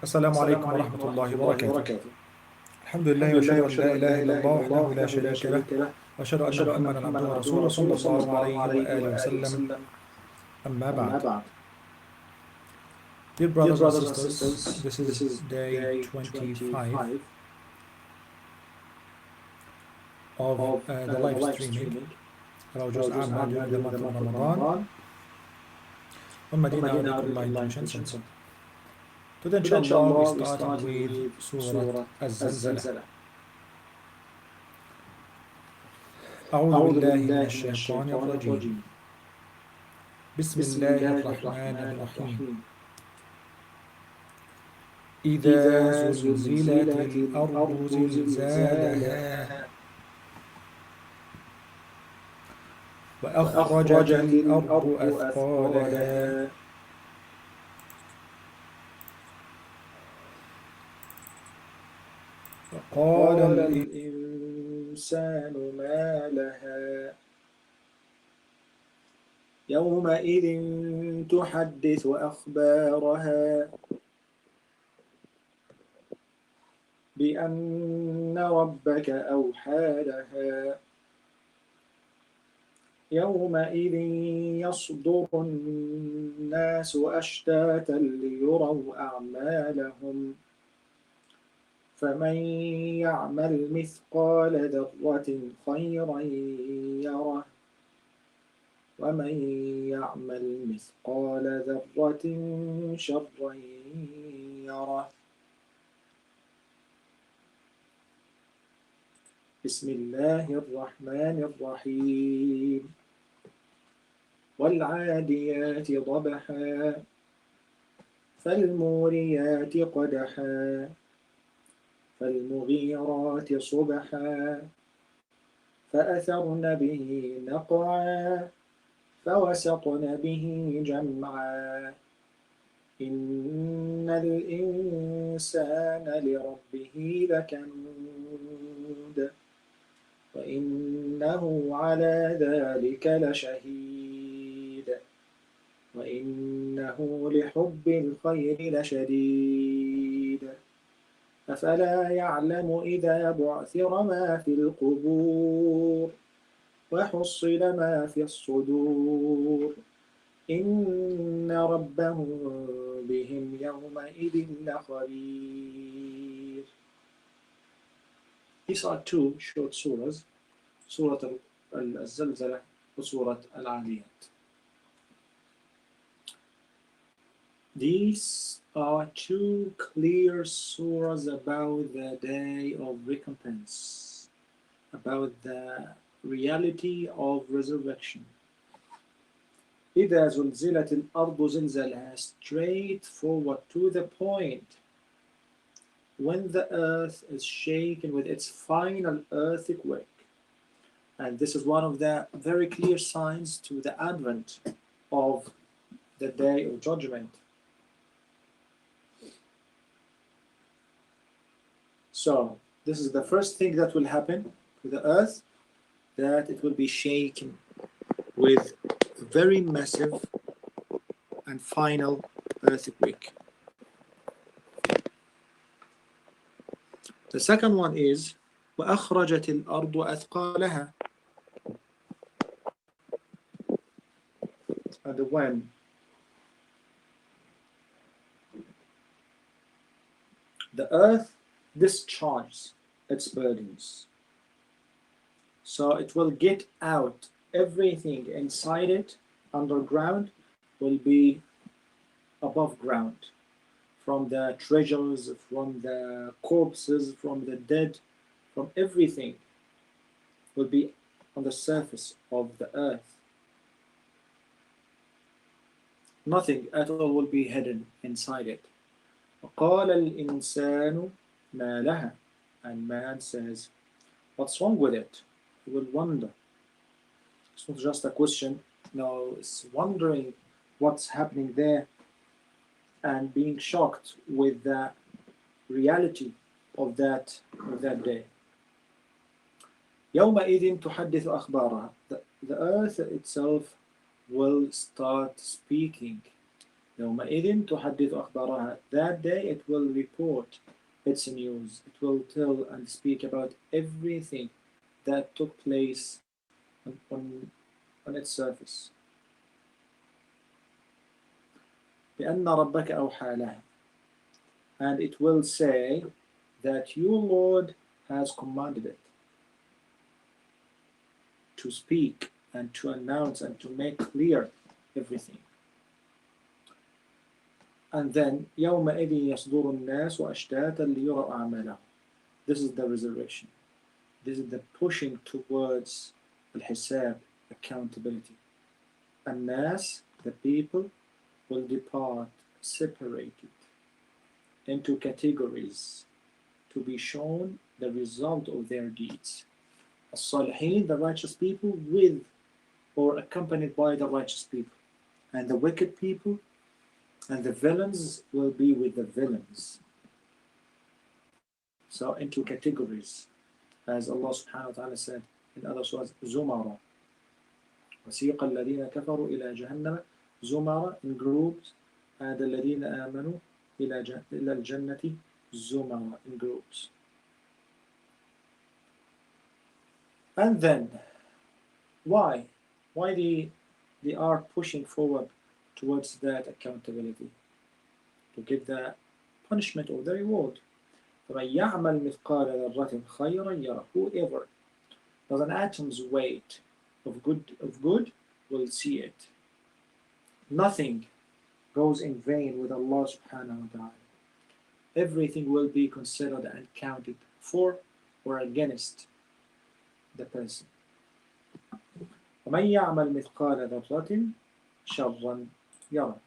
السلام عليكم ورحمة الله وبركاته. الحمد لله وأشهد أن لا إله إلا الله وحده لا شريك له وأشهد أن محمدا عبده ورسوله صلى الله عليه وآله وسلم. أما بعد. Dear brothers and sisters, this is day 25 of the live streaming about Juz Amma during the month of Ramadan on Madinah Arabic Online Tuition Center. Today inshallah we started with Surah Az-Zalzalah. أعوذ بالله من الشيطان الرجيم. بسم الله الرحمن الرحيم. إذا زلزلت الأرض زلزالها وأخرجت الأرض أثقالها وقال الإنسان ما لها يومئذ تحدث أخبارها بأن ربك أوحى لها يومئذ يصدر الناس أشتاتا ليروا أعمالهم فمن يعمل مثقال ذرة خيرا يره ومن يعمل مثقال ذرة شرا يره. بسم الله الرحمن الرحيم. والعاديات ضبحا فالموريات قدحا فالمغيرات صبحا فأثرن به نقعا فوسطن به جمعا إن الإنسان لربه لكنود وإنه على ذلك لشهيد وإنه لحب الخير لشديد أفلا يعلم إذا بعثر ما في القبور وحصل ما في الصدور إن ربهم بهم يومئذ لخبير. These are two short surahs, Surah Al-Zalzalah and Surah Al-Adiyat. These are two clear surahs about the day of recompense, about the reality of resurrection. إذا زلزلت الأرض زلزالها, straightforward to the point. When the earth is shaken with its final earthquake. And this is one of the very clear signs to the advent of the day of judgment. So, this is the first thing that will happen to the earth, that it will be shaken with a very massive and final earthquake. The second one is وَأَخْرَجَتِ الْأَرْضُ أَثْقَالَهَا. And when the earth discharges its burdens, so it will get out everything inside it. Underground will be above ground, from the treasures, from the corpses, from the dead, from everything will be on the surface of the earth. Nothing at all will be hidden inside it. وَقَالَ الْإِنسَانُ مَا لَهَا. And man says, what's wrong with it? He will wonder. It's not just a question, no, it's wondering what's happening there and being shocked with the reality of that day. يومئذ تحدث أخبارها. The earth itself will start speaking يومئذ تحدث أخبارها. That day it will report its news. It will tell and speak about everything that took place on, on its surface. بأن ربك أوحى لها. And it will say that your Lord has commanded it to speak and to announce and to make clear everything. And then يومئذ يصدر الناس أشتاتا ليروا أعمالهم. This is the resurrection. This is the pushing towards الحساب, accountability. الناس, the people, will depart separated into categories to be shown the result of their deeds. الصالحين, the righteous people, with or accompanied by the righteous people. And the wicked people and the villains will be with the villains. So into categories, as Allah subhanahu wa ta'ala said in other surahs, زمرا وسيق الذين كفروا إلى جهنم زمرا, in groups, and الذين آمنوا إلى الجنة زمرا, in groups. And then, why they are pushing forward towards that accountability, to get the punishment or the reward. فَمَنْ يَعْمَلْ مِثْقَالَ ذَرَّةٍ خَيْرًا يَرَهُ. Whoever does an atom's weight of good will see it. Nothing goes in vain with Allah subhanahu wa ta'ala. Everything will be considered and counted for or against the person. وَمَنْ يَعْمَلْ مِثْقَالَ ذَرَّةٍ شَرًّا يَرَهُ.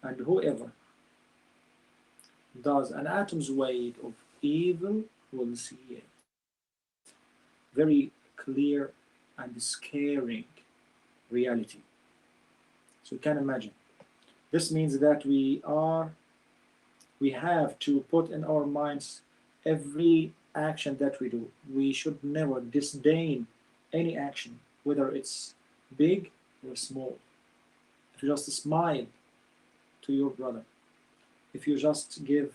And whoever does an atom's weight of evil will see it. Very clear and scaring reality. So you can imagine. This means that we have to put in our minds every action that we do. We should never disdain any action, whether it's big or small. If you just smile to your brother, if you just give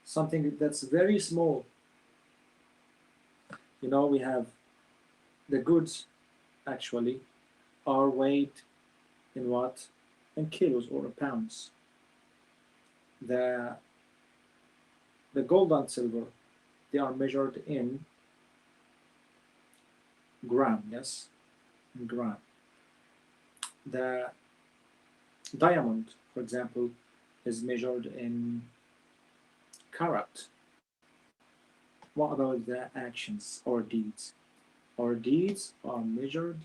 something that's very small, we have the goods actually are weighed in what? In kilos or in pounds. The gold and silver, they are measured in gram, yes, in gram. The diamond, for example, is measured in carat. What about the actions or deeds? Our deeds are measured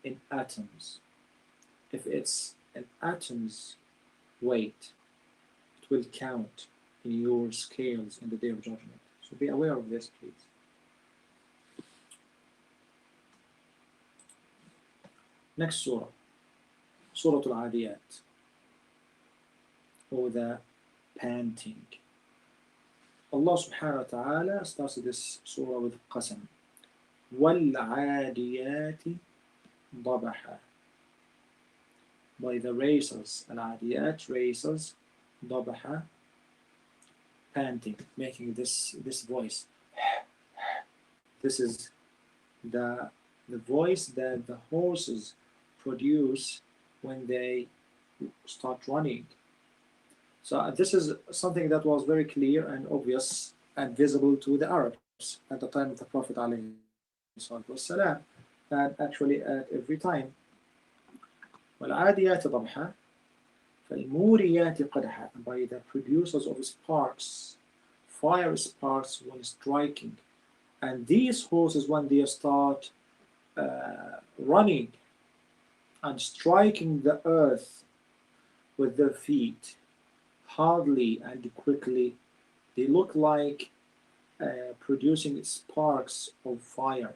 in atoms. If it's an atom's weight, it will count in your scales in the day of judgment. So be aware of this, please. Next surah, Surah Al-Adiyat, or the panting. Allah subhanahu wa ta'ala starts this surah with qasam. وَالْعَادِيَاتِ ضَبَحًا. By the racers, Al-Adiyat, racers, ضَبَحًا, panting, making this voice. This is the voice that the horses produce when they start running. So this is something that was very clear and obvious and visible to the Arabs at the time of the Prophet ﷺ, and actually at every time. وَالْعَادِيَاتِ ضَبْحًا فَالْمُورِيَاتِ قَدْحًا. By the producers of sparks, fire sparks when striking. And these horses, when they start running and striking the earth with their feet, hardly and quickly, they look like producing sparks of fire.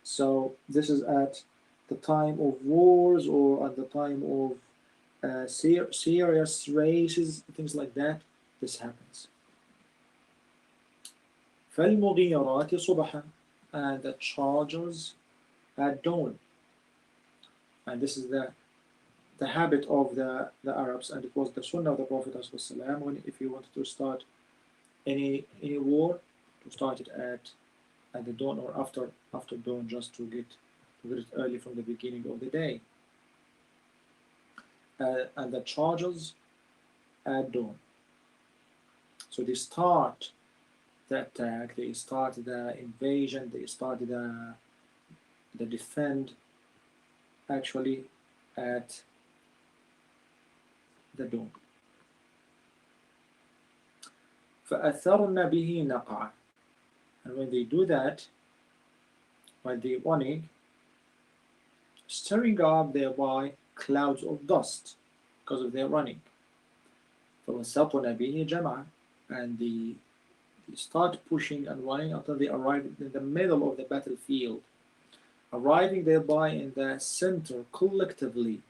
So this is at the time of wars or at the time of serious races, things like that. This happens. فَالْمُغِيرَاتِ صُبْحًا. And the chargers at dawn. And this is the the habit of the Arabs, and it was the Sunnah of the Prophet ﷺ, when if you wanted to start any war, to start it at the dawn or after dawn, just to get it early from the beginning of the day, and the charges at dawn. So they start the attack, they start the invasion, they start the defend actually at the dawn. فَأَثَرْنَ بِهِ نَقْعًا. And when they do that, while they're running, stirring up thereby clouds of dust because of their running. فَوَسَطْنَ بِهِ جَمْعًا. And they start pushing and running until they arrive in the middle of the battlefield, arriving thereby in the center collectively.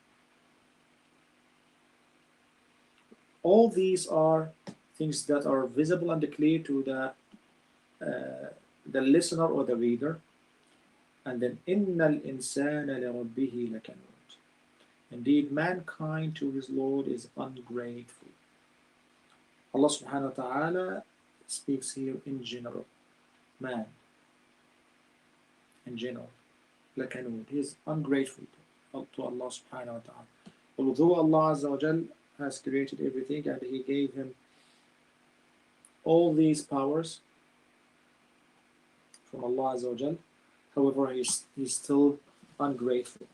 All these are things that are visible and clear to the listener or the reader. And then إِنَّ الْإِنسَانَ لِرَبِّهِ لَكَنُودٌ. Indeed, mankind to his Lord is ungrateful. Allah subhanahu wa ta'ala speaks here in general. Man, in general, لَكَنُودٌ. He is ungrateful to Allah subhanahu wa ta'ala. Although Allah Azza wa Jal has created everything and He gave him all these powers from Allah Azza wa Jal, however, he's still ungrateful.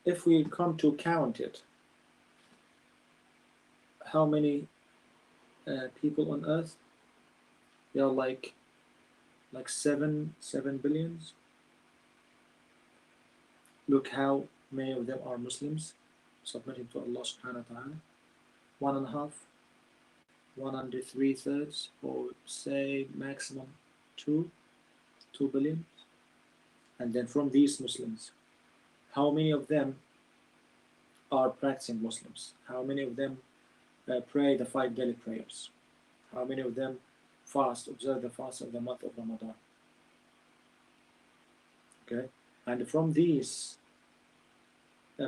If we come to count it, how many people on earth? They are like 7 billions. Look how many of them are Muslims, submitting to Allah subhanahu wa ta'ala. 1.5, 1 and 3/3, or say maximum 2 billion. And then from these Muslims, how many of them are practicing Muslims? How many of them pray the 5 daily prayers? How many of them observe the fast of the month of Ramadan? Okay, and from these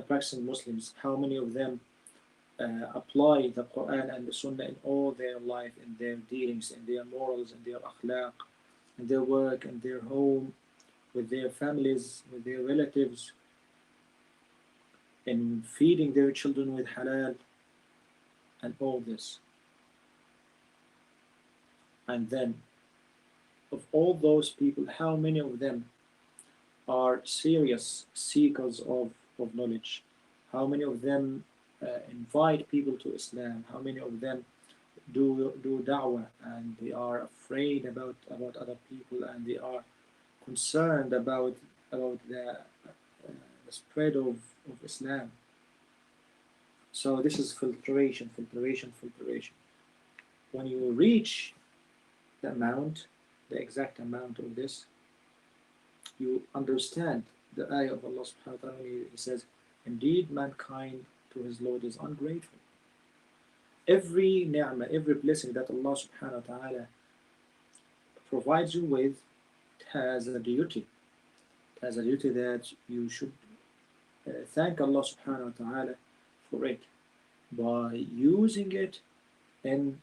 practicing Muslims, how many of them apply the Qur'an and the Sunnah in all their life, in their dealings, in their morals, in their akhlaq, in their work, in their home, with their families, with their relatives, in feeding their children with halal, and all this. And then, of all those people, how many of them are serious seekers of knowledge? How many of them invite people to Islam? How many of them do da'wah, and they are afraid about other people, and they are concerned about the spread of Islam? So this is filtration. When you reach the exact amount of this, you understand the ayah of Allah subhanahu wa ta'ala. He says, indeed, mankind to his Lord is ungrateful. Every ni'mah, every blessing that Allah subhanahu wa ta'ala provides you with, it has a duty. It has a duty that you should thank Allah subhanahu wa ta'ala for it by using it in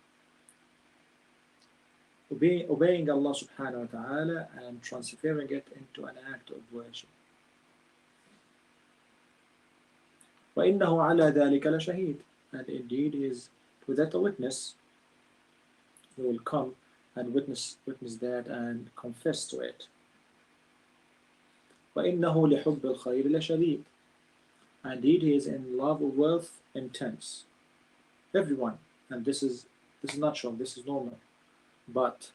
obeying Allah subhanahu wa ta'ala and transferring it into an act of worship. وَإِنَّهُ عَلَى ذَلِكَ لَشَهِيدٌ. And indeed he is to that a witness. He will come and witness that and confess to it. وَإِنَّهُ لِحُبِّ الْخَيْرِ لَشَدِيدٌ. Indeed he is in love of wealth intense. Everyone, and this is natural, this is normal. But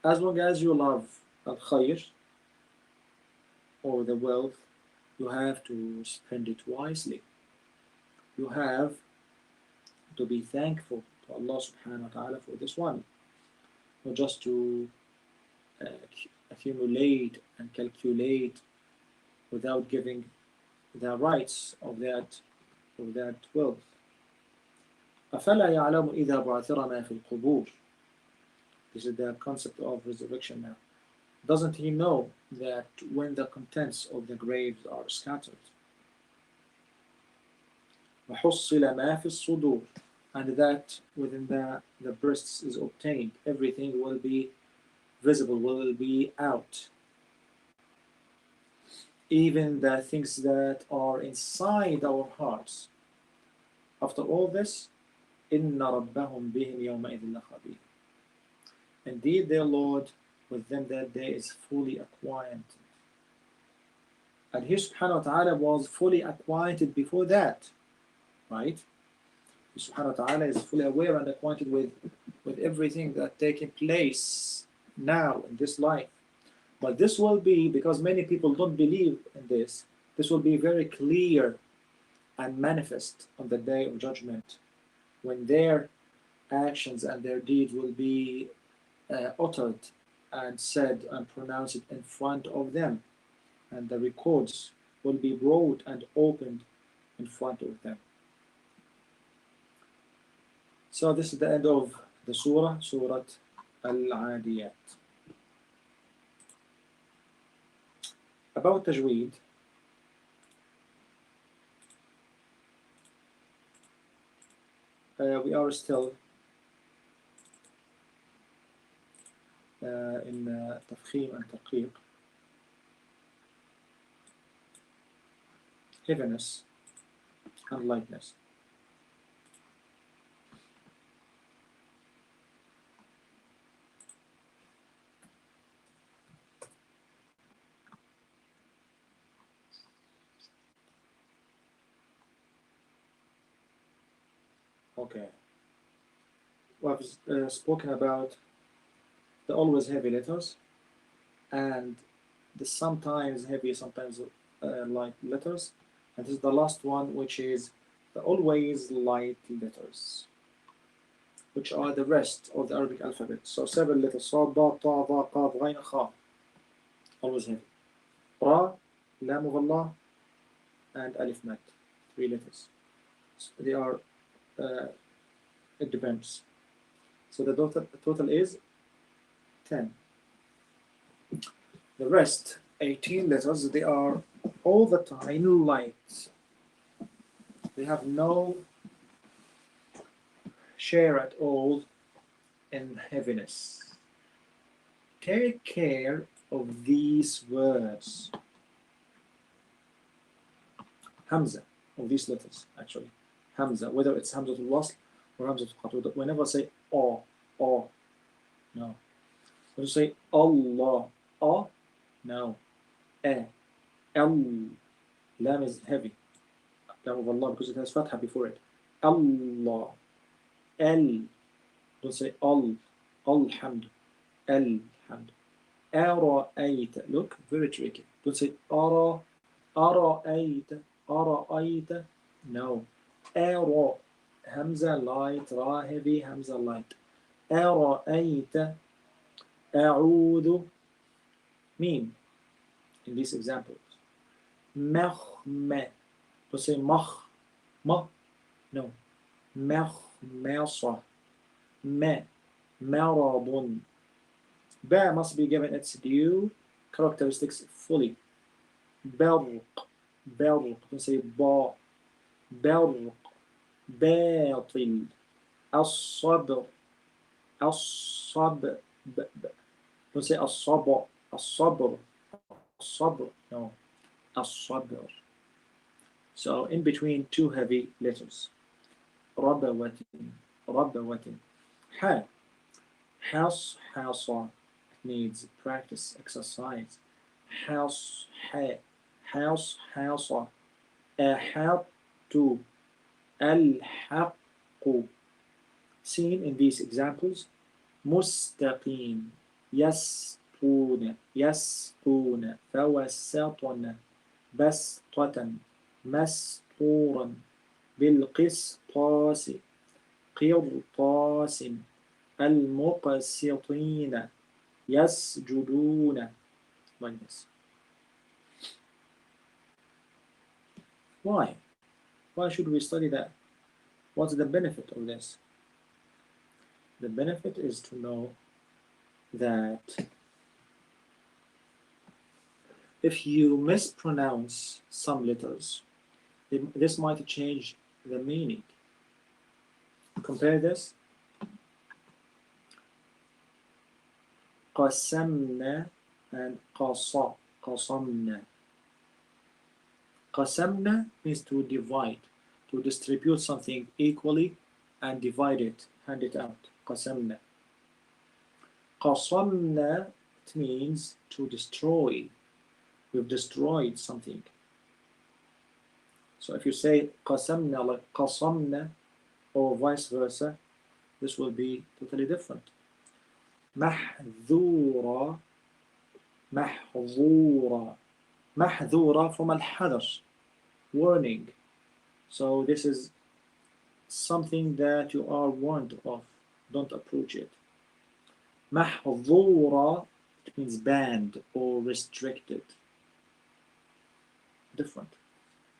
as long as you love al-khayr, or the wealth, you have to spend it wisely. You have to be thankful to Allah subhanahu wa ta'ala for this one, not just to accumulate and calculate without giving the rights of that wealth. أَفَلَا يَعْلَمُ إِذَا بُعْثِرَنَا فِي الْقُبُورِ. This is the concept of resurrection now. Doesn't he know that when the contents of the graves are scattered, وَحُصِّلَ مَا فِي الصُّدُورِ, and that within the breasts is obtained, everything will be visible, will be out. Even the things that are inside our hearts. After all this, إِنَّ رَبَّهُمْ بِهِمْ يَوْمَئِذٍ لَخَبِيرٌ. Indeed, their Lord with them that day is fully acquainted. And He subhanahu wa ta'ala was fully acquainted before that, right? He subhanahu wa ta'ala is fully aware and acquainted with everything that taking place now in this life. But this will be, because many people don't believe in this will be very clear and manifest on the day of judgment, when their actions and their deeds will be uttered and said and pronounced in front of them, and the records will be brought and opened in front of them. So this is the end of the surah, Surah Al-Adiyat. About Tajweed, we are still in Tafkhim and Tarqiq, heaviness and lightness. Okay. We've spoken about the always heavy letters and the sometimes heavy, sometimes light letters. And this is the last one, which is the always light letters, which are the rest of the Arabic alphabet. So 7 letters: Sad, Dad, Ta, Va, Qaf, Ghain, Kha. Always heavy. Ra, Lam, Allah, and Alif, Mat. 3 letters. So they are, it depends. So the total is 10. The rest, 18 letters, they are all the time light. They have no share at all in heaviness. Take care of these words. Hamza, of these letters, actually. Hamza, whether it's Hamza al-Wasl or Hamza al-Qatl. Whenever I say no. When you say Allah, no. Lam is heavy. Lam of Allah, because it has fatha before it. Allah. Don't say Alhamd. Alhamd. Ara'ayta. Look, very tricky. Don't say Ara'ayta. Ara'ayta. No. Ara. Hamza light. Ra heavy. Hamza light. Ara'ayta. A'udhu. Mim. In these examples. Makhma. Don't say mah. No. Makhmasa. Maradun. Ba must be given its due characteristics fully. Barq. Don't say ba. Barq. Batil. As-sabr. As-sabr. Don't say as-sabr. As-sabr. As-sabr. No. As-sabr. So in between 2 heavy letters. Rabawatin. Ha. House. It needs practice, exercise. House. Ahatu. Al-haqqu. Seen in these examples. Mustaqim. Yasquna. Fawassatuna. Bastatan. Masturan. بالقسطاس قرطاس المقسطين يسجدون. Like this. Why should we study that? What's the benefit of this? The benefit is to know that if you mispronounce some letters, this might change the meaning. Compare this. قسمنا and قصمنا. قسمنا means to divide, to distribute something equally and divide it, hand it out. قسمنا. قصمنا, it means to destroy. We've destroyed something. So if you say قسمنا like قصمنا or vice versa, this will be totally different. محذورة محظورة محذورة from الحذر, warning. So this is something that you are warned of. Don't approach it. محظورة, it means banned or restricted. Different.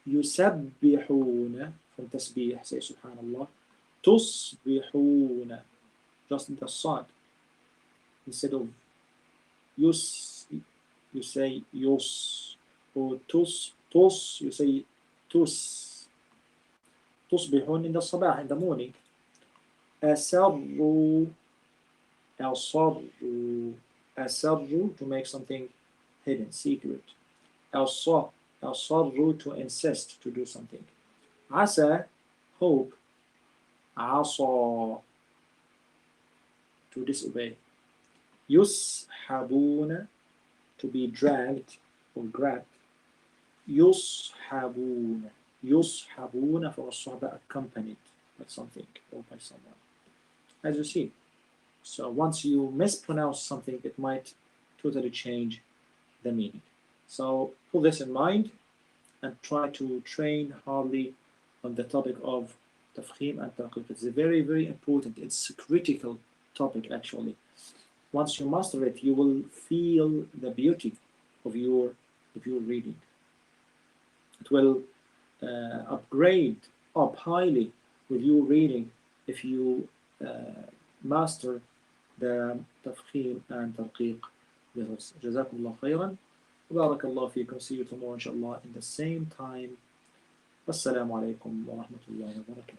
يسبحون from تسبيح, say subhanallah. تصبحون, just the sad. Instead of yus, you say yus, or tus, you say tus. تصبحون in the sabah, in the morning. أسروا, أصروا, أسروا, to make something hidden, secret. أصروا, to insist, to do something. عسى, hope. عصى, to disobey. يسحبون, to be dragged or grabbed. يصحبون, يصحبون for الصحبة, accompanied by something or by someone. As you see. So once you mispronounce something, it might totally change the meaning. So put this in mind and try to train hardly on the topic of tafkhim and tarqiq. It's a very, very important, it's a critical topic actually. Once you master it, you will feel the beauty of your reading. It will upgrade up highly with your reading if you master the tafkhim and tarqiq levels. جزاكم الله خيرا. بارك الله فيكم. See you tomorrow inshallah in the same time. Wassalamu alaikum wa rahmatullahi wa barakatuh.